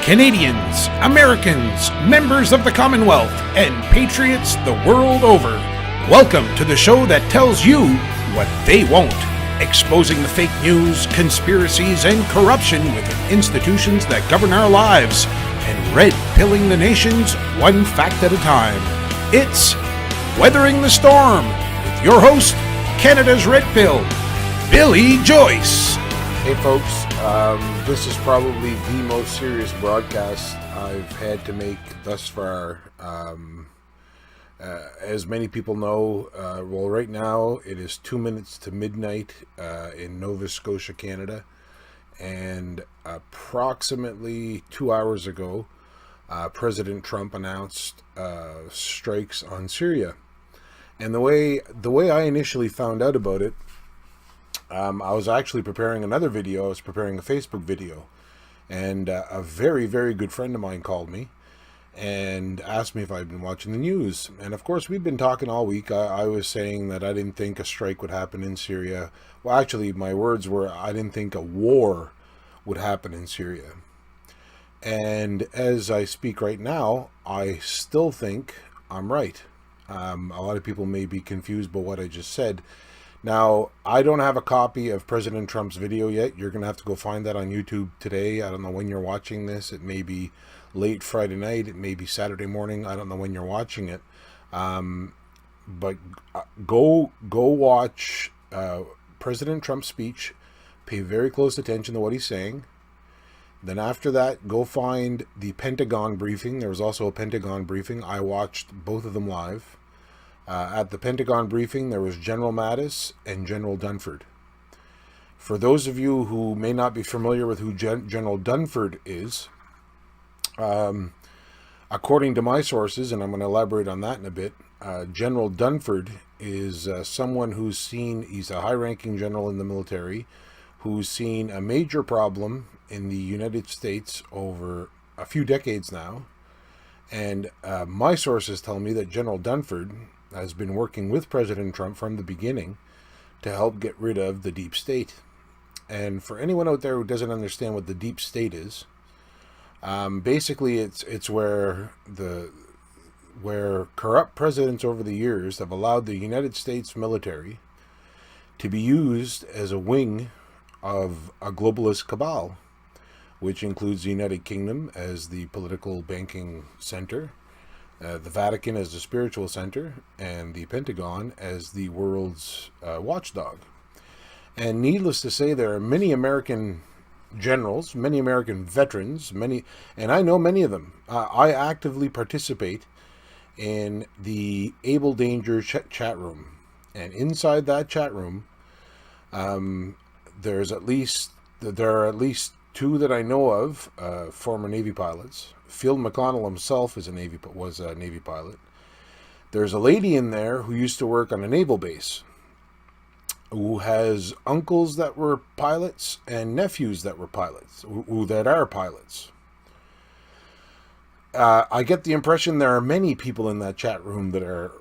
Canadians, Americans, members of the Commonwealth, and patriots the world over. Welcome to the show that tells you what they won't, exposing the fake news, conspiracies, and corruption within institutions that govern our lives, and red-pilling the nations one fact at a time. It's Weathering the Storm with your host, Canada's Red Pill, Billy Joyce. Hey folks, this is probably the most serious broadcast I've had to make thus far. As many people know, right now it is 2 minutes to midnight in Nova Scotia, Canada, and approximately 2 hours ago, President Trump announced strikes on Syria. And the way I initially found out about it, I was actually preparing another video. I was preparing a Facebook video, and a very, very good friend of mine called me and asked me if I'd been watching the news. And of course, we've been talking all week. I was saying that I didn't think a strike would happen in Syria. Well, actually, my words were I didn't think a war would happen in Syria. And as I speak right now, I still think I'm right. A lot of people may be confused by what I just said. Now, I don't have a copy of President Trump's video yet. You're going to have to go find that on YouTube today. I don't know when you're watching this. It may be late Friday night. It may be Saturday morning. I don't know when you're watching it. But go watch President Trump's speech. Pay very close attention to what he's saying. Then after that, go find the Pentagon briefing. There was also a Pentagon briefing. I watched both of them live. At the Pentagon briefing, there was General Mattis and General Dunford. For those of you who may not be familiar with who General Dunford is, according to my sources, and I'm going to elaborate on that in a bit, General Dunford is someone he's a high-ranking general in the military, who's seen a major problem in the United States over a few decades now. And my sources tell me that General Dunford has been working with President Trump from the beginning to help get rid of the deep state. And for anyone out there who doesn't understand what the deep state is, basically it's where corrupt presidents over the years have allowed the United States military to be used as a wing of a globalist cabal, which includes the United Kingdom as the political banking center, the Vatican as the spiritual center, and the Pentagon as the world's watchdog. And needless to say, there are many American generals, many American veterans, and I know many of them. I actively participate in the Able Danger chat room. And inside that chat room, there are at least two that I know of, former Navy pilots. Field McConnell himself was a Navy pilot. There's a lady in there who used to work on a naval base, who has uncles that were pilots and nephews that were pilots, that are pilots. I get the impression there are many people in that chat room that are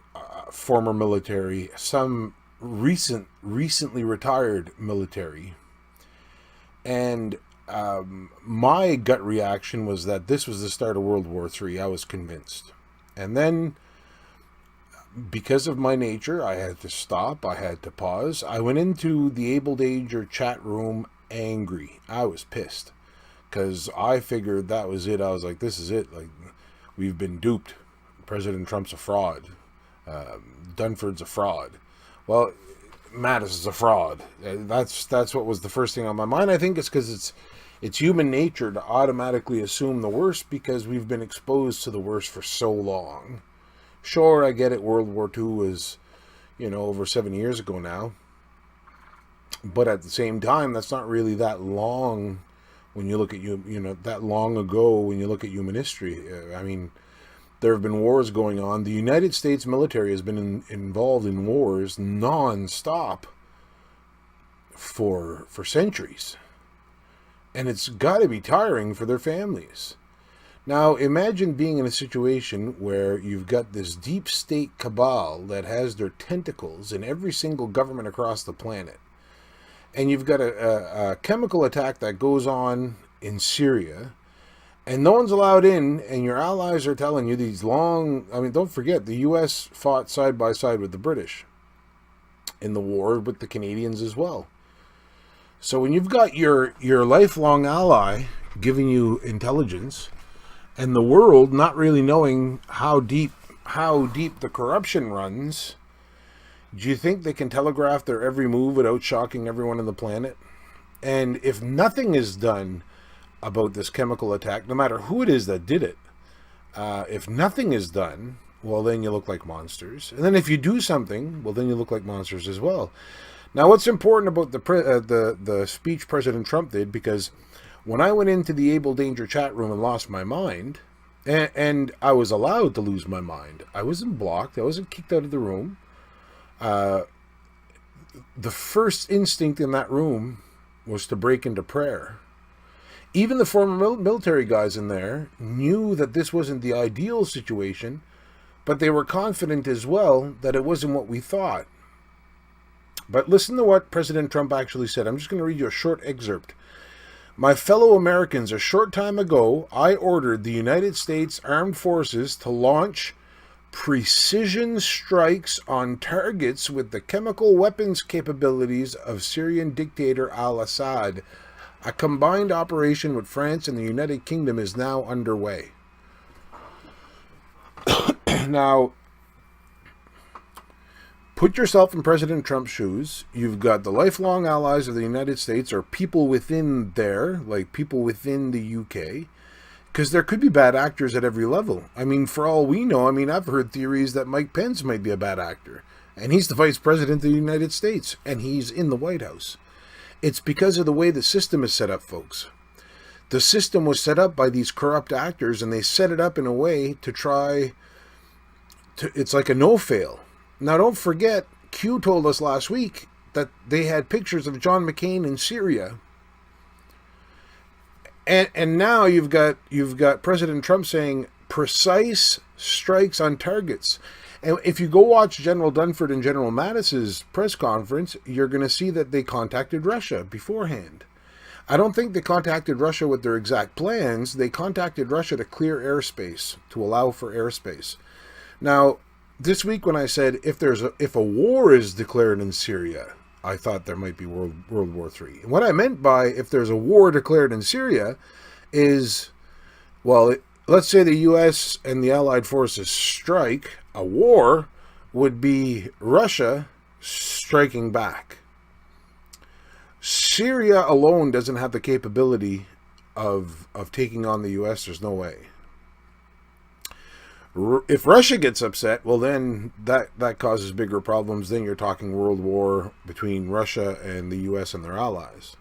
former military, some recently retired military. And my gut reaction was that this was the start of World War III. I was convinced. And then, because of my nature, I had to stop. I had to pause. I went into the Able Danger chat room angry. I was pissed because I figured that was it. I was like, this is it. Like, we've been duped. President Trump's a fraud. Dunford's a fraud. Well, Mattis is a fraud. That's what was the first thing on my mind. I think it's because it's human nature to automatically assume the worst because we've been exposed to the worst for so long. Sure, I get it. World War II was, over 7 years ago now. But at the same time, that's not really that long when you look at that long ago when you look at human history. I mean, there have been wars going on. The United States military has been involved in wars non-stop for centuries. And it's got to be tiring for their families. Now, imagine being in a situation where you've got this deep state cabal that has their tentacles in every single government across the planet. And you've got a chemical attack that goes on in Syria. and no one's allowed in, and your allies are telling you these long... I mean, don't forget, the U.S. fought side by side with the British in the war with the Canadians as well. So when you've got your lifelong ally giving you intelligence, and the world not really knowing how deep the corruption runs, do you think they can telegraph their every move without shocking everyone on the planet? And if nothing is done about this chemical attack, no matter who it is that did it, if nothing is done, well, then you look like monsters. And then if you do something, well, then you look like monsters as well. Now, what's important about the speech President Trump did, because when I went into the Able Danger chat room and lost my mind, and I was allowed to lose my mind, I wasn't blocked, I wasn't kicked out of the room. The first instinct in that room was to break into prayer. Even the former military guys in there knew that this wasn't the ideal situation, but they were confident as well that it wasn't what we thought. But listen to what President Trump actually said. I'm just going to read you a short excerpt. My fellow Americans, a short time ago, I ordered the United States Armed Forces to launch precision strikes on targets with the chemical weapons capabilities of Syrian dictator al-Assad. A combined operation with France and the United Kingdom is now underway. Now, put yourself in President Trump's shoes. You've got the lifelong allies of the United States, or people within there, like people within the UK, because there could be bad actors at every level. I mean, for all we know, I've heard theories that Mike Pence might be a bad actor, and he's the Vice President of the United States, and he's in the White House. It's because of the way the system is set up, folks. The system was set up by these corrupt actors, and they set it up in a way to try to... It's like a no-fail. Now, don't forget, Q told us last week that they had pictures of John McCain in Syria. And now you've got President Trump saying precise strikes on targets. And if you go watch General Dunford and General Mattis's press conference, you're going to see that they contacted Russia beforehand. I don't think they contacted Russia with their exact plans. They contacted Russia to clear airspace, to allow for airspace. Now, this week when I said if a war is declared in Syria, I thought there might be World War III. And what I meant by if there's a war declared in Syria is, well, let's say the U.S. and the Allied forces strike, a war would be Russia striking back. Syria alone doesn't have the capability of taking on the U.S. There's no way. If Russia gets upset, well, then that causes bigger problems. Then you're talking world war between Russia and the U.S. and their allies.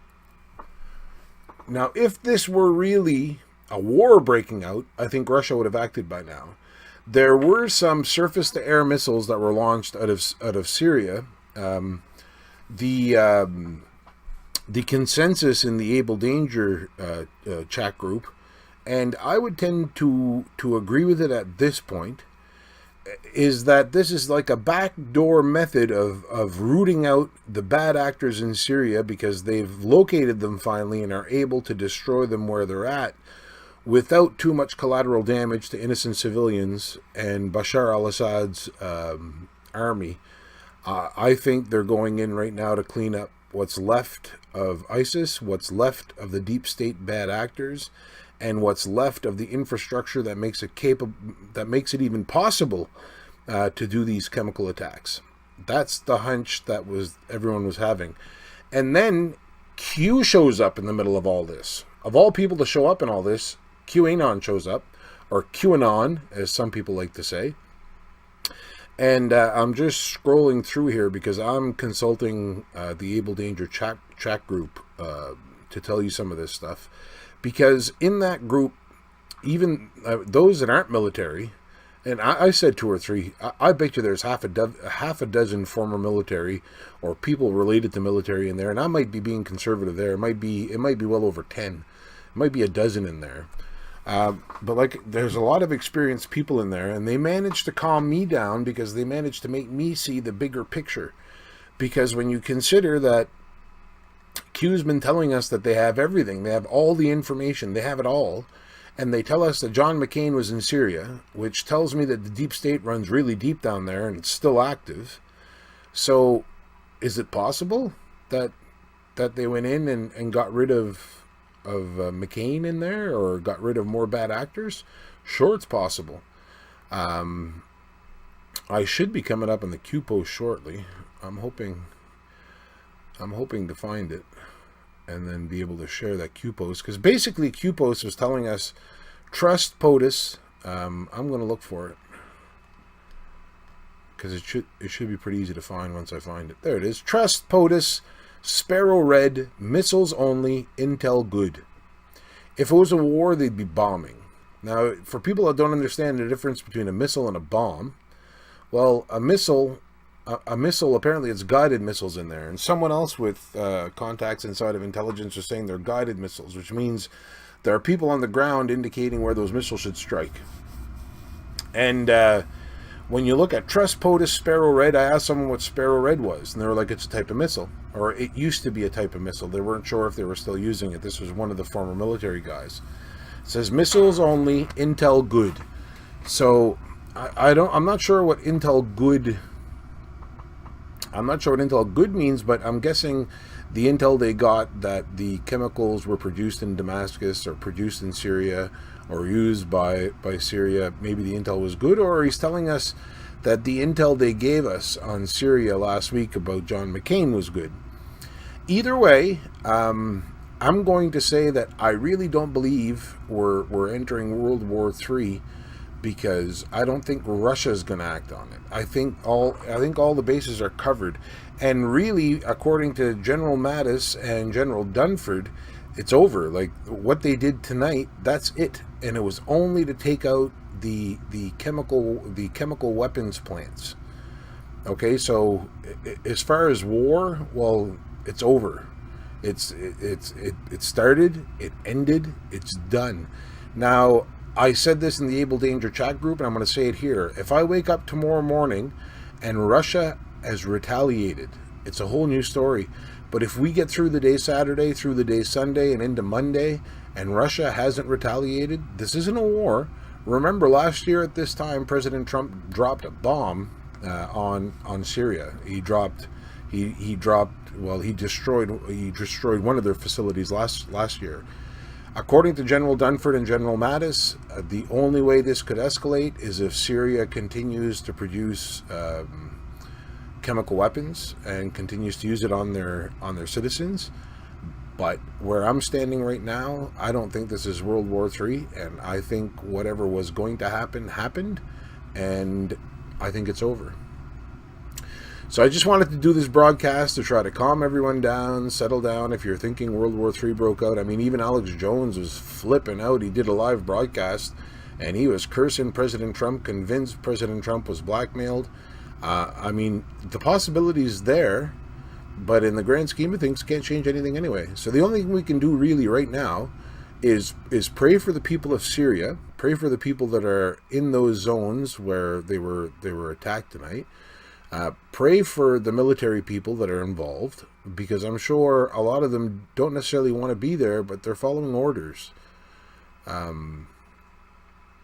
Now, if this were really a war breaking out, I think Russia would have acted by now. There were some surface-to-air missiles that were launched out of Syria. The consensus in the Able Danger chat group, and I would tend to agree with it at this point, is that this is like a backdoor method of rooting out the bad actors in Syria because they've located them finally and are able to destroy them where they're at without too much collateral damage to innocent civilians and Bashar al-Assad's army. I think they're going in right now to clean up what's left of ISIS, what's left of the deep state bad actors, and what's left of the infrastructure that makes it even possible to do these chemical attacks. That's the hunch that everyone was having. And then Q shows up in the middle of all this. Of all people to show up in all this, QAnon shows up, or QAnon, as some people like to say. And I'm just scrolling through here because I'm consulting the Able Danger chat group to tell you some of this stuff. Because in that group, even those that aren't military, and I said 2 or 3, I bet you there's half a dozen former military or people related to military in there, and I might be being conservative there. It might be well over 10. It might be a dozen in there. But there's a lot of experienced people in there, and they managed to calm me down because they managed to make me see the bigger picture. Because when you consider that Q's been telling us that they have everything, they have all the information, they have it all, and they tell us that John McCain was in Syria, which tells me that the deep state runs really deep down there and it's still active. So is it possible that they went in and got rid of McCain in there, or got rid of more bad actors? Sure, it's possible. I should be coming up on the Q post shortly. I'm hoping to find it and then be able to share that Q post, because basically Q post was telling us trust POTUS. I'm going to look for it because it should be pretty easy to find once I find it. There it is. Trust POTUS, Sparrow Red, missiles only, intel good. If it was a war, they'd be bombing. Now, for people that don't understand the difference between a missile and a bomb, well, a missile, apparently it's guided missiles in there. And someone else with contacts inside of intelligence are saying they're guided missiles, which means there are people on the ground indicating where those missiles should strike. And when you look at Trust POTUS Sparrow Red, I asked someone what Sparrow Red was, and they were like, it's a type of missile. Or it used to be a type of missile. They weren't sure if they were still using it. This was one of the former military guys. It says missiles only, intel good. So I'm not sure what intel good means, but I'm guessing the intel they got that the chemicals were produced in Damascus or produced in Syria or used by Syria, maybe the intel was good, or he's telling us that the intel they gave us on Syria last week about John McCain was good. Either way, I'm going to say that I really don't believe we're entering World War III, because I don't think Russia's going to act on it. I think all the bases are covered, and really, according to General Mattis and General Dunford, it's over. Like what they did tonight, that's it, and it was only to take out the chemical weapons plants. Okay, so as far as war, well, it's over. It started, it ended, it's done. Now, I said this in the Able Danger chat group, and I'm going to say it here. If I wake up tomorrow morning and Russia has retaliated, it's a whole new story. But if we get through the day Saturday, through the day Sunday, and into Monday, and Russia hasn't retaliated, this isn't a war. Remember, last year at this time, President Trump dropped a bomb on Syria. He destroyed one of their facilities last year. According to General Dunford and General Mattis, the only way this could escalate is if Syria continues to produce chemical weapons and continues to use it on their citizens. But where I'm standing right now, I don't think this is World War III, and I think whatever was going to happen happened, and I think it's over. So I just wanted to do this broadcast to try to calm everyone down, settle down. If you're thinking World War III broke out, I mean, even Alex Jones was flipping out. He did a live broadcast, and he was cursing President Trump, convinced President Trump was blackmailed. I mean, the possibility is there, but in the grand scheme of things, can't change anything anyway. So the only thing we can do really right now is pray for the people of Syria, pray for the people that are in those zones where they were attacked tonight. Pray for the military people that are involved, because I'm sure a lot of them don't necessarily want to be there, but they're following orders.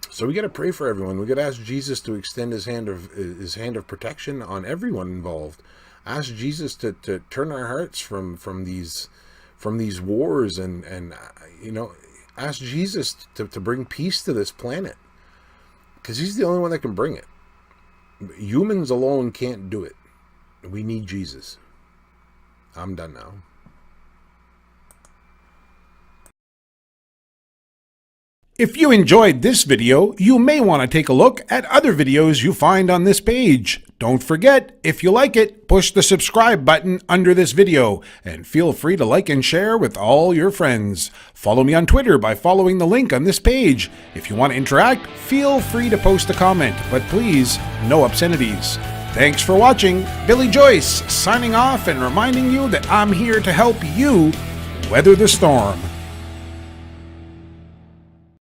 So we got to pray for everyone. We got to ask Jesus to extend his hand of protection on everyone involved. Ask Jesus to turn our hearts from these wars, and ask Jesus to bring peace to this planet, because he's the only one that can bring it. Humans alone can't do it. We need Jesus. I'm done now. If you enjoyed this video, you may want to take a look at other videos you find on this page. Don't forget, if you like it, push the subscribe button under this video, and feel free to like and share with all your friends. Follow me on Twitter by following the link on this page. If you want to interact, feel free to post a comment, but please, no obscenities. Thanks for watching. Billy Joyce signing off and reminding you that I'm here to help you weather the storm.